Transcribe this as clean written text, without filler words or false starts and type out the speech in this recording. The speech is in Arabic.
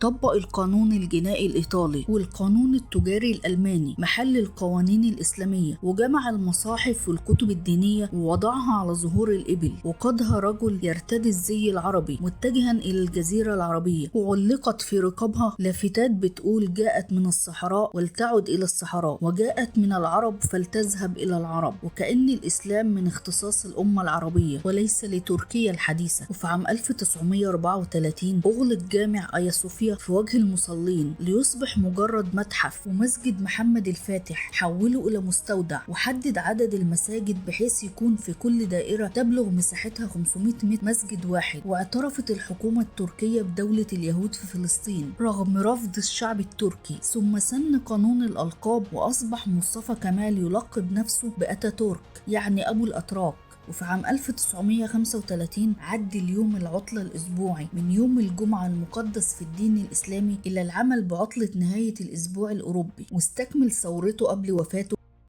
طبق القانون الجنائي الإيطالي والقانون التجاري الألماني محل القوانين الإسلامية، وجمع المصاحف والكتب الدينية ووضعها على ظهور الإبل، وقادها رجل يرتدي الزي العربي متجها إلى الجزيرة العربية، وعلقت في رقابها لافتات بتقول: جاءت من الصحراء ولتعد إلى الصحراء، وجاءت من العرب فلتذهب إلى العرب، وكأن الإسلام من اختصاص الأمة العربية وليس لتركيا الحديثة. وفي عام 1934 أغلق جامع آيا صوفيا في وجه المصلين ليصبح مجرد متحف، ومسجد محمد الفاتح حوله إلى مستودع، وحدد عدد المساجد بحيث يكون في كل دائرة تبلغ مساحتها 500 مسجد واحد. واعترفت الحكومة التركية بدولة اليهود في فلسطين رغم رفض الشعب التركي. ثم سن قانون الألقاب، وأصبح مصطفى كمال يلقب نفسه بأتاتورك، يعني أبو الأتراك. وفي عام 1935 عد اليوم العطلة الأسبوعي من يوم الجمعة المقدس في الدين الإسلامي إلى العمل بعطلة نهاية الأسبوع الأوروبي، واستكمل ثورته قبل وفاته